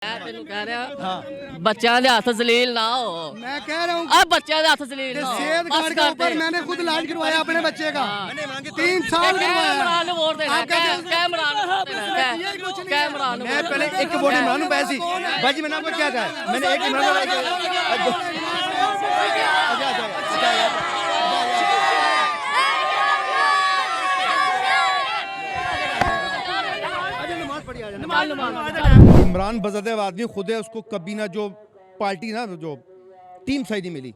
ਤੈਨੂੰ ਕਹਿ ਰਿਹਾ ਬੱਚਿਆਂ ਦੇ ਹੱਥ ਜ਼ਲੀਲ ਨਾ ਹੋ। मैं कह रहा हूँ अब बच्चे के हाथ जलील ना हो। सेहत बस कार्ड के कर ऊपर दे। मैंने खुद इलाज करवाया अपने बच्चे का 3 साल कैमरान करवाया। वोट देना आप कहते हो- कैमरान कैमरान मैं पहले एक वोट इमरान को ऐसी बाजी मैंने आपको क्या कहा मैंने एक इमरान इमरान बज़ाते आदमी खुद है उसको कभी ना जो पार्टी ना जो टीम सही नहीं मिली।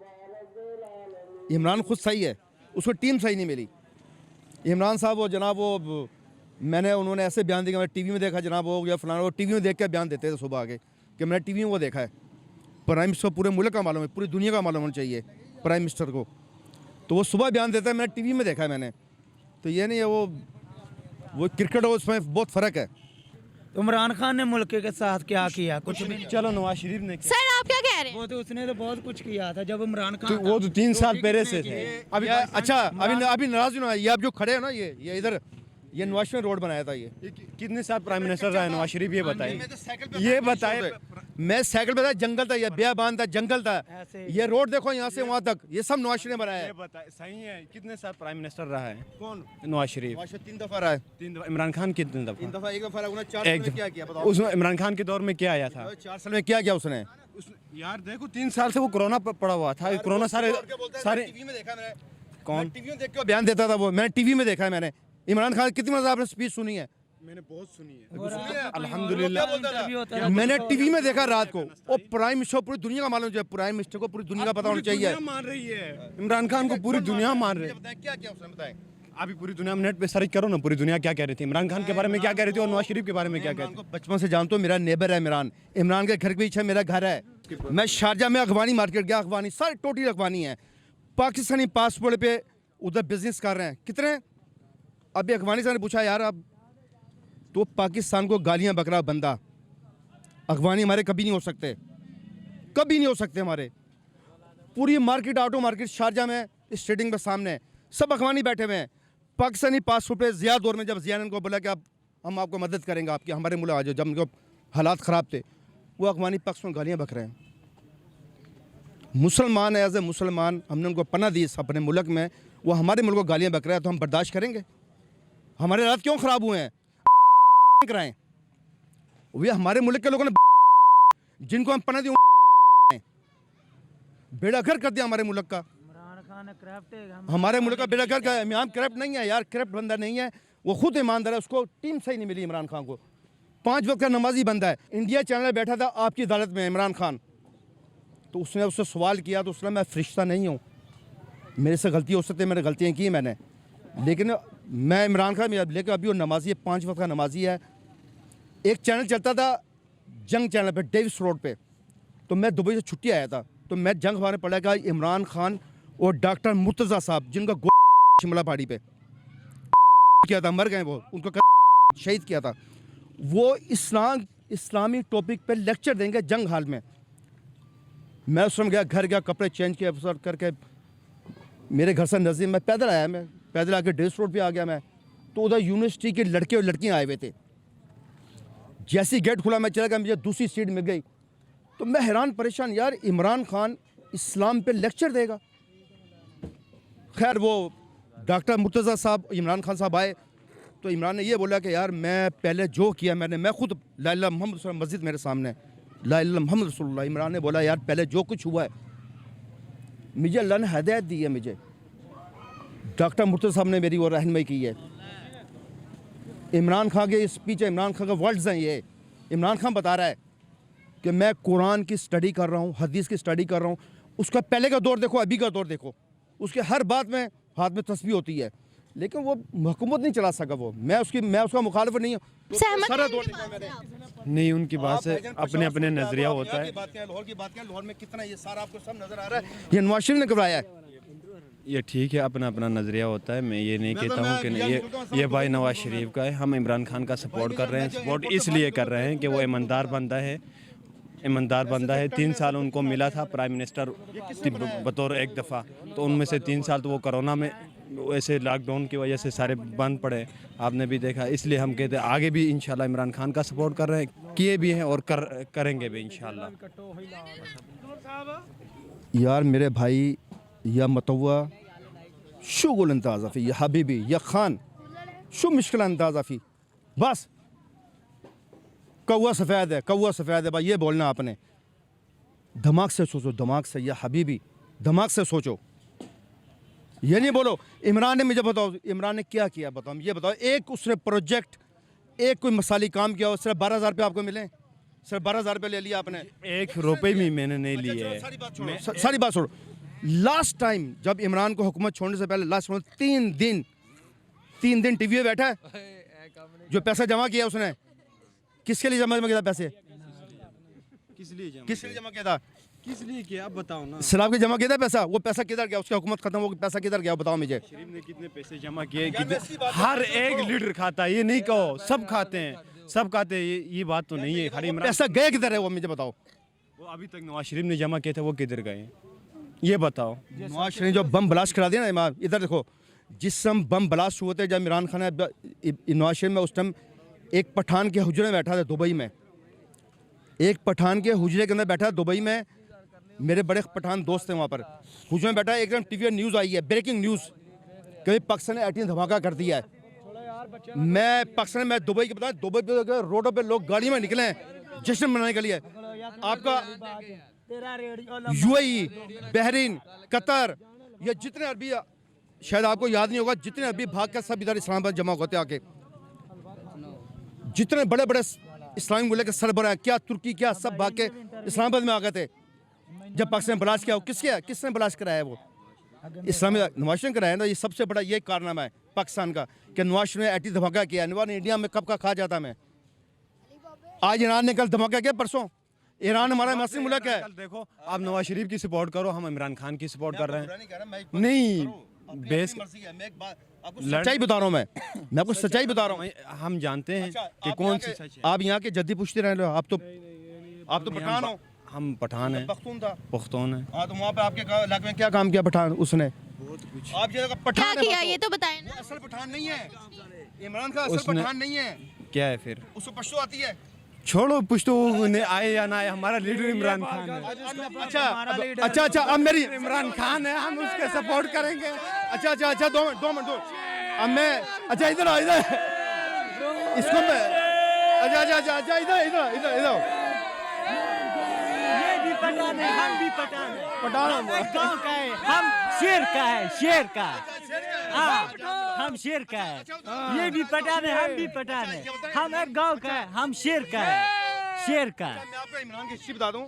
इमरान खुद सही है उसको टीम सही नहीं मिली। इमरान साहब वो जनाब वो मैंने उन्होंने ऐसे बयान दिया मैं टीवी में देखा जनाब वो या फलाना वो टीवी में देख के बयान देते थे सुबह आके कि मैंने टीवी में वो देखा है। प्राइम मिनिस्टर पूरे मुल्क का मालूम है पूरी दुनिया का मालूम होना चाहिए प्राइम मिनिस्टर को। तो वो सुबह बयान देता है मैंने टीवी में देखा है मैंने। तो ये नहीं है वो क्रिकेट और उसमें बहुत फ़र्क है। इमरान खान ने मुल्क के साथ क्या किया? कुछ भी। चलो नवाज शरीफ ने सर आप क्या कह रहे हैं? वो तो उसने तो बहुत कुछ किया था जब इमरान खान तो वो तो 3 साल पहले से थे। अभी अच्छा अभी नाराज ना ये आप जो खड़े हो ना ये इधर ये नवाज शरीफ ने रोड बनाया था। ये कितने साल प्राइम मिनिस्टर रहा है नवाज शरीफ ये बताए ये बताए। मैं साइकिल पे था जंगल था ये बेबान था जंगल था ये रोड देखो यहाँ से वहाँ तक ये सब नवाज शरीफ ने बनाया है। सही है कितने साल प्राइम मिनिस्टर रहा है कौन नवाज शरीफ? 3 दफा रहा है 3 दफा। इमरान खान कितने 3 दफा? दफा एक दफा रहा 4 एक साल में क्या किया बताओ। उसमें इमरान खान के दौर में क्या आया था? 4 साल में क्या किया उसने? यार देखो 3 साल से वो कोरोना पड़ा हुआ था। कोरोना सारे टीवी में देखा मैंने। कौन? टीवी में देख के बयान देता था वो मैंने टीवी में देखा है मैंने। इमरान खान कितनी मजा आपने स्पीच सुनी है? मैंने बहुत सुनी है अल्हम्दुलिल्लाह। मैंने टीवी में देखा रात को वो प्राइम मिनिस्टर पूरी दुनिया का मालूम चाहिए प्राइम मिनिस्टर को पूरी दुनिया का पता होना चाहिए। मान रही है इमरान खान को पूरी दुनिया मान रही है। क्या क्या उसने बताया? अभी पूरी दुनिया में नेट पे सर्च करो ना पूरी दुनिया क्या कह रही थी इमरान खान के बारे में क्या कह रही थी और नवाज शरीफ के बारे में क्या कह रही थी। बचपन से जानता हूँ मेरा नेबर है इमरान। इमरान के घर के पीछे मेरा घर है। मैं शारजा में अखबानी मार्केट गया अखबानी सारी टोटली अखबानी है पाकिस्तानी पासपोर्ट पे उधर बिजनेस कर रहे हैं कितने। अभी अखबानी साहब ने पूछा यार अब तो पाकिस्तान को गालियां बकरा बंदा अखबानी हमारे कभी नहीं हो सकते कभी नहीं हो सकते हमारे। पूरी मार्केट ऑटो मार्केट शारजा में स्टेडियम के सामने सब अखबानी बैठे हुए हैं। पाकिस्तानी पासपोर्ट पे ज़िया दौर में जब ज़िया ने उनको बोला कि अब हम आपको मदद करेंगे आपकी हमारे मुल्क आ जाओ जब उनको हालात ख़राब थे वो अखबानी पक्ष में गालियाँ बक रहे हैं। मुसलमान एज ए मुसलमान हमने उनको पनाह दी अपने मुल्क में वो हमारे मुल्क को गालियाँ बक रहे हैं तो हम बर्दाश्त करेंगे? हमारे हालात क्यों ख़राब हुए हैं कराएं वे हमारे मुल्क के लोगों ने जिनको हम पनाह दी बेड़ा घर कर दिया हमारे मुल्क का। हमारे मुल्क का बेड़ा घर का इमरान करप्ट नहीं है यार करप्ट बंदा नहीं है वो खुद ईमानदार है। उसको टीम सही नहीं मिली इमरान खान को 5 वक्त का नमाजी बंदा है। इंडिया चैनल बैठा था आपकी अदालत में इमरान खान तो उसने उससे सवाल किया तो उसने मैं फरिश्ता नहीं हूँ मेरे से गलती हो सकती है मैंने गलतियाँ की मैंने लेकिन मैं इमरान खान लेकिन अभी वो नमाजी है 5 वक्त का नमाजी है। एक चैनल चलता था जंग चैनल पे डेविस रोड पे तो मैं दुबई से छुट्टी आया था तो मैं जंग अखबार में पढ़ा कि इमरान खान और डॉक्टर मुर्तज़ा साहब जिनका शिमला पहाड़ी पे किया था मर गए वो उनको शहीद किया था वो इस्लामी टॉपिक पे लेक्चर देंगे जंग हाल में। मैं उस समय गया घर गया कपड़े चेंज किए अफसर करके मेरे घर से नज़दीक मैं पैदल आया मैं पैदल आके डेविस रोड पे आ गया मैं तो उधर यूनिवर्सिटी के लड़के और लड़कियाँ आए हुए थे। जैसी गेट खुला मैं चला गया मुझे दूसरी सीट मिल गई तो मैं हैरान परेशान यार इमरान खान इस्लाम पे लेक्चर देगा। खैर वो डॉक्टर मुर्तज़ा साहब इमरान खान साहब आए तो इमरान ने ये बोला कि यार मैं पहले जो किया मैं खुद ला इलाहा मोहम्मद रसूलुल्लाह मस्जिद मेरे सामने ला इलाहा मोहम्मद रसूलुल्लाह। इमरान ने बोला यार पहले जो कुछ हुआ है मुझे अल्लाह ने हदायत दी है मुझे डॉक्टर मुर्तज़ा साहब ने मेरी वो रहनुमाई की है। इमरान खान के स्पीच है इमरान खान का वर्ड्स हैं ये। इमरान खान बता रहा है कि मैं कुरान की स्टडी कर रहा हूँ हदीस की स्टडी कर रहा हूँ। उसका पहले का दौर देखो अभी का दौर देखो उसके हर बात में हाथ में तस्बीह होती है लेकिन वो हुकूमत नहीं चला सका वो मैं उसका मुखालिफ नहीं हूँ। सारा दौर देखा मैंने नहीं उनकी बात से अपने अपने नजरिया होता है। लाहौर की बात लाहौर में कितना ये सारा आपको सब नजर आ रहा है ये नवाज शरीफ ने करवाया है। ये ठीक है अपना अपना नज़रिया होता है। मैं ये नहीं कहता हूँ कि ये भाई नवाज शरीफ का है। हम इमरान खान का सपोर्ट कर रहे हैं सपोर्ट इसलिए कर रहे हैं कि वो ईमानदार बंदा है 3 साल उनको मिला था प्राइम मिनिस्टर बतौर एक दफ़ा तो उनमें से 3 साल तो वो कोरोना में वैसे लॉकडाउन की वजह से सारे बंद पड़े, आपने भी देखा, इसलिए हम कहते हैं आगे भी इंशाल्लाह इमरान खान का सपोर्ट कर रहे हैं, किए भी हैं और करेंगे भी इंशाल्लाह। यार मेरे भाई या मतवा शो गुल अंदाज़ाफ़ी या हबीबी या खान शो मुश्किल अंदाज़ाफ़ी, बस कौवा सफ़ेद है भाई, ये बोलना आपने। दिमाग से सोचो, दिमाग से, या हबीबी दिमाग से सोचो, ये नहीं बोलो इमरान ने, मुझे बताओ इमरान ने क्या किया, बताओ ये बताओ। एक उसने प्रोजेक्ट, एक कोई मसाली काम किया हो, सिर्फ 12,000 रुपये आपको मिले, सिर्फ 12,000 रुपये ले लिया आपने। 1 रुपये भी मैंने नहीं लिए है। सारी बात छोड़ो। लास्ट टाइम जब इमरान को हुकूमत छोड़ने से पहले लास्ट 3 दिन टीवी में बैठा है, जो पैसा जमा किया उसने, किसके लिए जमा किया था पैसे, किस लिए जमा किया था, किस लिए किया, आप बताओ ना। सैलाब के जमा किया था पैसा, वो पैसा किधर गया, उसकी हुकूमत खत्म हो गई, पैसा किधर गया बताओ मुझे। शरीफ ने कितने पैसे जमा किए, हर एक लीडर खाता है, ये नहीं कहो सब खाते हैं, सब खाते हैं, ये बात तो नहीं है। खाली इमरान पैसा गए किधर है वो मुझे बताओ। वो अभी तक नवाज शरीफ ने जमा किए थे, वो किधर गए ये बताओ। नवाज शरीफ ने जो बम ब्लास्ट करा दिया ना इमाम, इधर देखो, जिस समय बम ब्लास्ट हुए थे जब इमरान खान नवाज शरीफ में उस टाइम एक पठान के हुजरे में बैठा था दुबई में, एक पठान के हुजरे के अंदर बैठा दुबई में, मेरे बड़े पठान दोस्त हैं वहाँ पर, हुजरे में बैठा, एकदम टीवी में न्यूज़ आई है, ब्रेकिंग न्यूज़, कभी पाकिस्तान ने एटीएम धमाका कर दिया है। मैं पाकिस्तान में दुबई के बताया, दुबई पे रोडों पे लोग गाड़ी में निकले हैं जश्न मनाने के लिए। आपका यूएई, बहरीन, कतर, ये जितने अरबी, शायद आपको याद नहीं होगा, जितने अरबी भाग कर सब इधर इस्लामाबाद जमा होते आके, जितने बड़े बड़े इस्लामी मुल्क के सरबराह हैं, क्या तुर्की क्या सब भाग के इस्लामाबाद में आ गए थे जब पाकिस्तान ब्लास्ट किया। किसने ब्लास्ट कराया, वो इस्लामी नवाज शरीफ ने कराया ना। ये सबसे बड़ा ये कारनामा है पाकिस्तान का कि नवाज शरीफ ने एटी धमाका किया। नवाज इंडिया में कब का खा जाता मैं, आज ईरान ने कल धमाका किया, परसों ईरान हमारा मुस्लिम मुल्क है। देखो आप नवाज शरीफ की सपोर्ट करो, हम इमरान खान की सपोर्ट कर रहे हैं। नहीं बेस सच्चाई बता रहा हूँ मैं आपको सच्चाई बता रहा हूँ। हम जानते हैं कि कौन सी सच है। आप यहाँ के जद्दी पूछते रहे लो, आप तो पठान हो। हम पठान हैं, पख्तून था, पख्तून हैं। हाँ, तो वहाँ पे आपके इलाके में क्या काम किया पठान उसने, बहुत कुछ। आप जो क्या पठान किया ये तो बताएं ना। असल पठान नहीं है इमरान खान, असल पठान नहीं है। क्या है फिर, उसको पश्तो आती है। छोड़ो पुश्तो ने आए या ना आए, हमारा लीडर इमरान खान है। अच्छा अब मेरी इमरान खान है, हम उसके सपोर्ट करेंगे। अच्छा 2 मिनट अब मैं, अच्छा इधर इसको मैं, अच्छा इधर पठान है, हम भी पठान है, पठान गाँव का है, हम शेर का है, शेर का। हाँ, हम शेर का है, ये भी पठान है, हम भी पठान है, हम एक गाँव का है, हम शेर का है, शेर का। मैं आपको इमरान की हिस्ट्री बता दूं।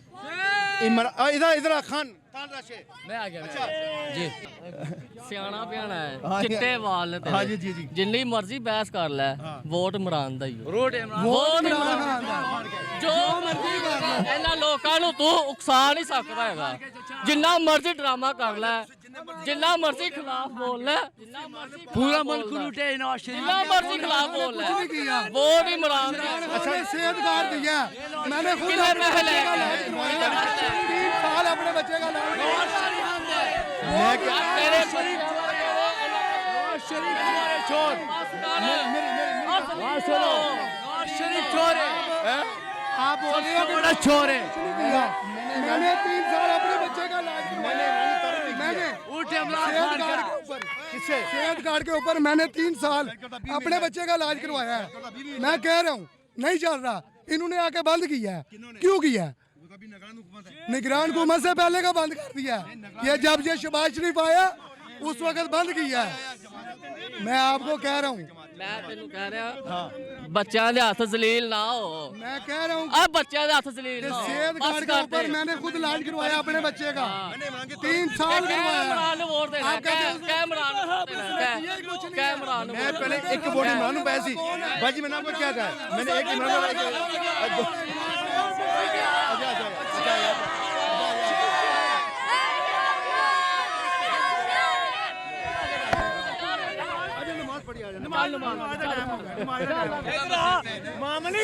इधर खान मैं आ गया जी। सियाना प्याना है, चिट्टे वाल ने हाँ तेरे, जी। जिन्नी मर्जी बहस कर ले, वोट इमरान दा ही हो। वोट इमरान जो मर्जी ਇਹਨਾਂ ਲੋਕਾਂ ਨੂੰ ਤੂੰ ਉਕਸਾ ਨਹੀਂ ਸਕਦਾ ਹੈਗਾ। ਜਿੰਨਾ ਮਰਜ਼ੀ ਡਰਾਮਾ ਕਰ ਲੈ, ਜਿੰਨਾ ਮਰਜ਼ੀ ਖਿਲਾਫ ਬੋਲ ਲੈ, ਜਿੰਨਾ ਮਰਜ਼ੀ ਪੂਰਾ ਮੁਲਕ ਲੁੱਟੇ ਨਵਾਜ਼ ਸ਼ਰੀफ, ਜਿੰਨਾ ਮਰਜ਼ੀ ਖਿਲਾफ बोल ले, वोट इमरान दा। अच्छा सेहत कार्ड दिया मैंने खुद 3 साल अपने बच्चे का इलाज तेरे शरीफ चोर है, आप बोल रहे हो बड़ा चोर है। मैंने 3 साल अपने बच्चे का इलाज मैंने सेहत कार्ड के ऊपर मैंने 3 साल अपने बच्चे का इलाज करवाया है। मैं कह रहा हूँ नहीं चल रहा, इन्होंने आके बंद किया है। क्यों किया है? निगरान हुकूमत से पहले का बंद कर दिया। ये जब ये शहबाज शरीफ आया उस वक्त बंद किया है। मैं आपको कह रहा हूँ, मैं तेनू कह रहा बच्चों के हाथ जलील ना हो। मैं कह रहा हूँ अब बच्चों के हाथ जलील ना हो। सेहत कार्ड के ऊपर मैंने खुद इलाज करवाया अपने बच्चे का 3 साल करवाया। इमरान ने वोट देना, आप कहते हो कैमरान मैं पहले एक वोट इमरान को ऐसी बाजी मैंने आपको क्या कहा, मैंने एक इमरान मामली